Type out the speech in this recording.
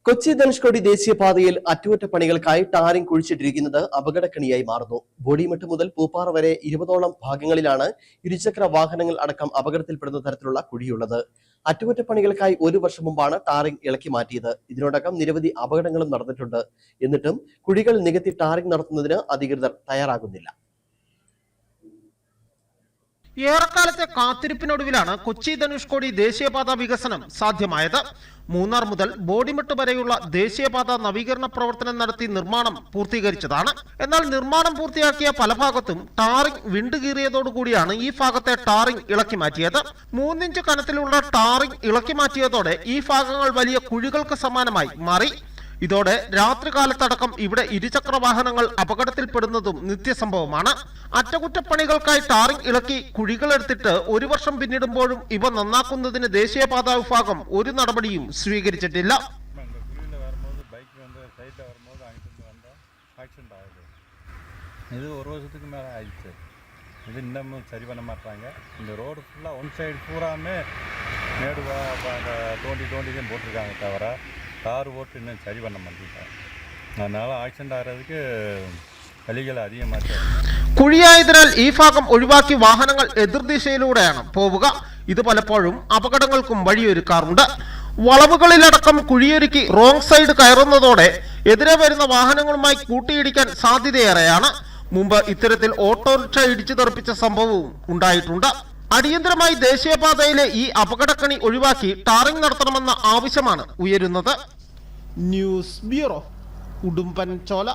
കൊച്ചി ധനുഷ്കോടി ദേശീയപാതയിൽ അറ്റകുറ്റപ്പണികൾക്കായി ടാറിംഗ് കുഴിച്ചിട്ടിരിക്കുന്നത് അപകടക്കണിയായി മാറുന്നു. ബോഡിമെട്ട് മുതൽ പൂപ്പാറ വരെ 20ഓളം ഭാഗങ്ങളിലാണ് ഇരുചക്ര വാഹനങ്ങൾ അടക്കം അപകടത്തിൽപ്പെടുന്ന തരത്തിലുള്ള കുഴിയുള്ളത്. അറ്റകുറ്റപ്പണികൾക്കായി 1 വർഷം മുമ്പാണ് ടാറിംഗ് ഇളക്കി മാറ്റിയത്. ഇതിനോടകം നിരവധി അപകടങ്ങളും നടന്നിട്ടുണ്ട്. എന്നിട്ടും കുഴികൾ നികത്തി ടാറിംഗ് നടത്തുന്നതിന് അധികൃതർ തയ്യാറാകുന്നില്ല. ഏറെക്കാലത്തെ കാത്തിരിപ്പിനൊടുവിലാണ് കൊച്ചി ധനുഷ്കോടി ദേശീയപാത വികസനം സാധ്യമായത്. മൂന്നാർ മുതൽ ബോഡിമെട്ട് വരെയുള്ള ദേശീയപാത നവീകരണ പ്രവർത്തനം നടത്തി നിർമ്മാണം പൂർത്തീകരിച്ചതാണ്. എന്നാൽ നിർമ്മാണം പൂർത്തിയാക്കിയ പല ഭാഗത്തും ടാറിംഗ് വിണ്ടുകീറിയതോടുകൂടിയാണ് ഈ ഭാഗത്തെ ടാറിംഗ് ഇളക്കി മാറ്റിയത്. 3 ഇഞ്ച് കനത്തിലുള്ള ടാറിംഗ് ഇളക്കി മാറ്റിയതോടെ ഈ ഭാഗങ്ങൾ വലിയ കുഴികൾക്ക് സമാനമായി മാറി. ഇതോടെ രാത്രികാലത്തടക്കം ഇവിടെ ഇരുചക്ര വാഹനങ്ങൾ അപകടത്തിൽപ്പെടുന്നതും നിത്യസംഭവമാണ്. അറ്റകുറ്റപ്പണികൾക്കായി ടാറിംഗ് ഇളക്കി കുഴികളെടുത്തിട്ട് 1 വർഷം പിന്നിടുമ്പോഴും ഇവ നന്നാക്കുന്നതിന് ദേശീയപാതാ വിഭാഗം ഒരു നടപടിയും സ്വീകരിച്ചിട്ടില്ല. இது 1 வருஷத்துக்கு மேலே ஆயிடுச்சு. இது இன்னமும் சரி பண்ண மாட்டாங்க. இந்த ரோடு ஃபுல்லாக ஒன் சைடு பூராமே மேடு தோண்டி தான் போட்டிருக்காங்க தவிர கார் ஓட்டு இன்னும் சரி பண்ண மாட்டேங்க. அதனால் ஆக்சிடென்ட் ஆகிறதுக்கு വഴികൾ അധികമായിട്ട് കുഴിയായതിനാൽ ഈ ഭാഗം ഒഴിവാക്കി വാഹനങ്ങൾ എതിർദിശയിലൂടെയാണ് പോവുക. ഇത് പലപ്പോഴും അപകടങ്ങൾക്കും വഴിയൊരുക്കാറുണ്ട്. വളവുകളിലടക്കം കുഴിയൊരുക്കി റോങ് സൈഡ് കയറുന്നതോടെ എതിരെ വരുന്ന വാഹനങ്ങളുമായി കൂട്ടിയിടിക്കാൻ സാധ്യതയേറെയാണ്. മുമ്പ് ഇത്തരത്തിൽ ഓട്ടോറിക്ഷ ഇടിച്ചു തെറിപ്പിച്ച സംഭവവും ഉണ്ടായിട്ടുണ്ട്. അടിയന്തരമായി ദേശീയപാതയിലെ ഈ അപകടക്കണി ഒഴിവാക്കി ടാറിംഗ് നടത്തണമെന്ന ആവശ്യമാണ് ഉയരുന്നത്. News bureau, Udumbanchola.